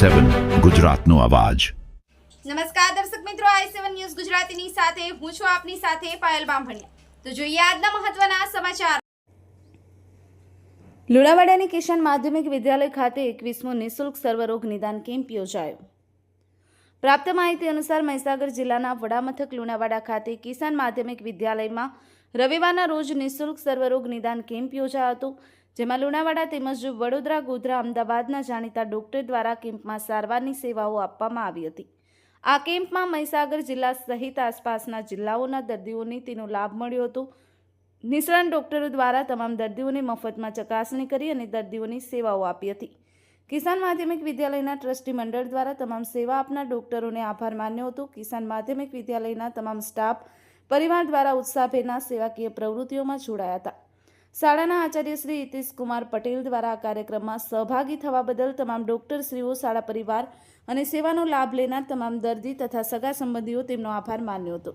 i7 ગુજરાતનો અવાજ। નમસ્કાર દર્શક મિત્રો, i7 ન્યૂઝ ગુજરાતીની સાથે હું છું આપની સાથે પાયલ બામભણિયા। તો જોઈએ આજના મહત્વના સમાચાર। લુણાવાડાની કિશન માધ્યમિક વિદ્યાલય ખાતે 21મો નિઃશુલ્ક સર્વરોગ નિદાન કેમ્પ યોજાયો। પ્રાપ્ત માહિતી અનુસાર મહીસાગર જિલ્લાના વડામથક લુણાવાડા ખાતે કિસાન માધ્યમિક વિદ્યાલયમાં રવિવારના રોજ નિઃશુલ્ક સર્વરોગ નિદાન કેમ્પ યોજાયો હતો, જેમાં લુણાવાડા તેમજ વડોદરા, ગોધરા, અમદાવાદના જાણીતા ડોક્ટર દ્વારા કેમ્પમાં સારવારની સેવાઓ આપવામાં આવી હતી। આ કેમ્પમાં મહીસાગર જિલ્લા સહિત આસપાસના જિલ્લાઓના દર્દીઓને તેનો લાભ મળ્યો હતો। નિષ્ણાત ડોક્ટરો દ્વારા તમામ દર્દીઓને મફતમાં ચકાસણી કરી અને દર્દીઓની સેવાઓ આપી હતી। કિસાન માધ્યમિક વિદ્યાલયના ટ્રસ્ટી મંડળ દ્વારા તમામ સેવા આપનાર ડોક્ટરોને આભાર માન્યો હતો। કિસાન માધ્યમિક વિદ્યાલયના તમામ સ્ટાફ પરિવાર દ્વારા ઉત્સાહભેરના સેવાકીય પ્રવૃત્તિઓમાં જોડાયા હતા। શાળાના આચાર્ય શ્રી હિતેશ કુમાર પટેલ દ્વારા આ કાર્યક્રમમાં સહભાગી થવા બદલ તમામ ડોક્ટરશ્રીઓ, શાળા પરિવાર અને સેવાનો લાભ લેનાર તમામ દર્દી તથા સગા સંબંધીઓ તેમનો આભાર માન્યો હતો।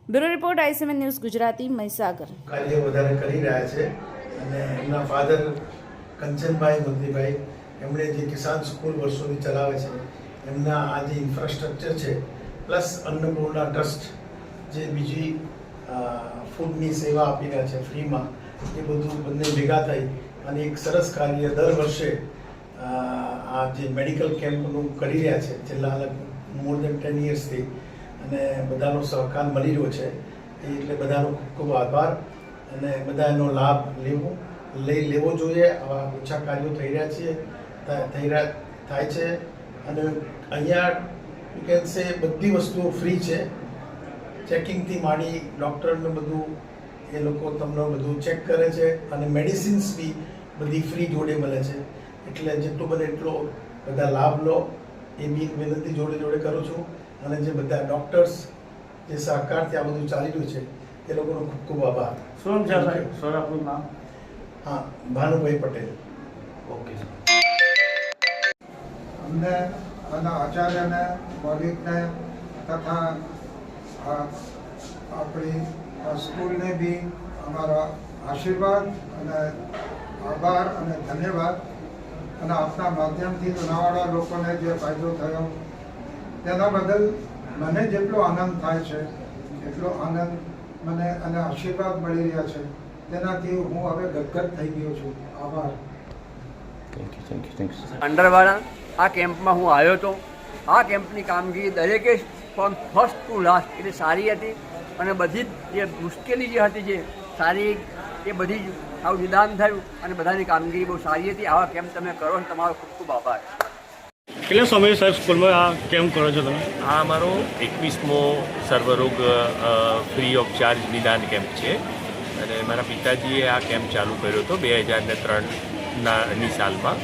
Bureau report, i7 news Gujarati, Mahisagar. કાર્ય વધારે કરી રહ્યા છે અને એમના ફાધર કંચનભાઈ મોદીભાઈ, એમણે જે કિસાન સ્કૂલ વર્ષોથી ચલાવે છે, એમના આ જે ઇન્ફ્રાસ્ટ્રક્ચર છે પ્લસ અન્નપૂર્ણા ટ્રસ્ટ જે બીજી ફૂડની સેવા આપી રહ્યા છે ફ્રીમાં, એ બધું બંને ભેગા થઈ અને એક સરસ કાર્ય દર વર્ષે આ જે મેડિકલ કેમ્પનું કરી રહ્યા છે છેલ્લા મોર દેન 10 યર્સથી, અને બધાનો સહકાર મળી રહ્યો છે, એટલે બધાનો ખૂબ ખૂબ આભાર અને બધા એનો લાભ લેવો જોઈએ। આવા ઓછા કાર્યો થઈ રહ્યા થાય છે અને અહીંયા યુ કેન સે બધી વસ્તુઓ ફ્રી છે, ચેકિંગથી માંડી ડૉક્ટરને બધું એ લોકો તમને બધું ચેક કરે છે અને મેડિસિન્સ બી બધી ફ્રી જોડે મળે છે, એટલે જેટલું બને એટલો બધા લાભ લો એ બી વિનંતી જોડે કરું છું। અને જે બધા ડૉક્ટર્સ જે સહકારથી આ બધું ચાલી રહ્યું છે એ લોકોનો ખૂબ ખૂબ આભાર। શું છે સાહેબ? સર આપનું નામ? હા, ભાનુભાઈ પટેલ। Okay sir. અમને અને આચાર્યને, કોલિગને તથા આપણી સ્કૂલને બી અમારા આશીર્વાદ અને આભાર અને ધન્યવાદ, અને આપના માધ્યમથી લુણાવાડા લોકોને જે ફાયદો થયો તેના બદલ મને જેટલો આનંદ થાય છે એટલો આનંદ મને અને આશીર્વાદ મળી રહ્યા છે તેનાથી હું હવે ગદગદ થઈ ગયો છું। આભાર। અંડરવાળા આ કેમ્પમાં હું આવ્યો હતો। આ કેમ્પની કામગીરી દરેકે ફ્રોમ ફર્સ્ટ ટુ લાસ્ટ એટલે સારી હતી, અને બધી જ જે મુશ્કેલી જે હતી જે સારી એ બધી જ આવું નિદાન થયું અને બધાની કામગીરી બહુ સારી હતી। આવા કેમ્પ તમે કરો છો, તમારો ખૂબ ખૂબ આભાર। કેટલા સમય સાહેબ સ્કૂલમાં આ કેમ્પ કરો છો તમે? આ અમારો 21મો સર્વરોગ ફ્રી ઓફ ચાર્જ નિદાન કેમ્પ છે, અને મારા પિતાજીએ આ કેમ્પ ચાલુ કર્યો હતો 2003ની સાલમાં,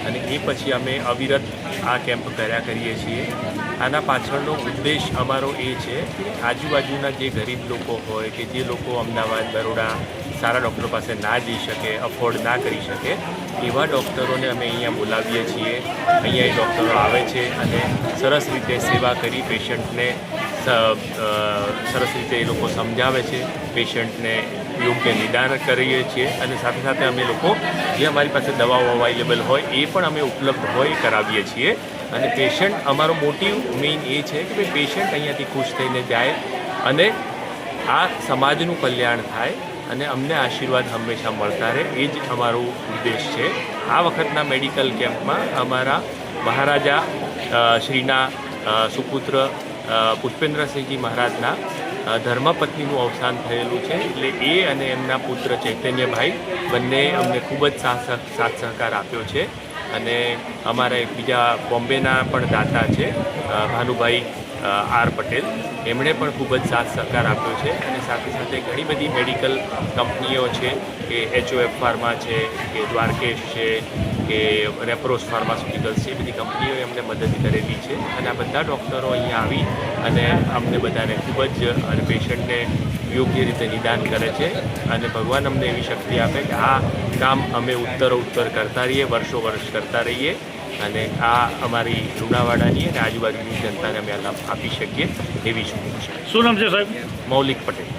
અને એ પછી અમે અવિરત આ કેમ્પ કર્યા કરીએ છીએ। આના પાછળનો ઉદ્દેશ અમારો એ છે કે આજુબાજુના જે ગરીબ લોકો હોય કે જે લોકો અમદાવાદ, બરોડા સારા ડૉક્ટરો પાસે ના જઈ શકે, અફોર્ડ ના કરી શકે, એવા ડૉક્ટરોને અમે અહીંયા બોલાવીએ છીએ। અહીંયા એ ડૉક્ટરો આવે છે અને સરસ રીતે સેવા કરી પેશન્ટને સરસ રીતે એ લોકો સમજાવે છે, પેશન્ટને યોગ્ય નિદાન કરીએ છીએ, અને સાથે સાથે અમે લોકો જે અમારી પાસે દવાઓ અવેલેબલ હોય એ પણ અમે ઉપલબ્ધ હોય કરાવીએ છીએ। અને પેશન્ટ, અમારો મોટિવ મેઇન એ છે કે ભાઈ પેશન્ટ અહીંયાથી ખુશ થઈને જાય અને આ સમાજનું કલ્યાણ થાય અને અમને આશીર્વાદ હંમેશા મળતા રહે, એ જ અમારો ઉદ્દેશ છે। આ વખતના મેડિકલ કેમ્પમાં અમારા મહારાજા શ્રીના સુપુત્ર પુષ્પેન્દ્રસિંહજી મહારાજના ધર્મપત્નીનું અવસાન થયેલું છે, એટલે એ અને એમના પુત્ર ચૈતન્યભાઈ બંને અમને ખૂબ જ સાથ સહકાર આપ્યો છે। અને અમારા એક બીજા બોમ્બેના પણ દાતા છે, ભાનુભાઈ આર પટેલ, એમણે પણ ખૂબ જ સાથ સહકાર આપ્યો છે। અને સાથે સાથે ઘણી બધી મેડિકલ કંપનીઓ છે કે HOF ફાર્મા છે, કે દ્વારકેશ છે, કે રેપ્રોસ ફાર્માસ્યુટિકલ્સ છે, એ બધી કંપનીઓએ અમને મદદ કરેલી છે। અને આ બધા ડૉક્ટરો અહીંયા આવી અને અમને બધાને ખૂબ જ અને પેશન્ટને યોગ્ય રીતે નિદાન કરે છે, અને ભગવાન અમને એવી શક્તિ આપે કે આ કામ અમે ઉત્તરોત્તર કરતા રહીએ, વર્ષો વર્ષ કરતા રહીએ, અને આ અમારી લુણાવાડાની અને આજુબાજુની જનતાને અમે આ લાભ આપી શકીએ એવી શુભેચ્છા। શું નામ છે સાહેબ? મૌલિક પટેલ।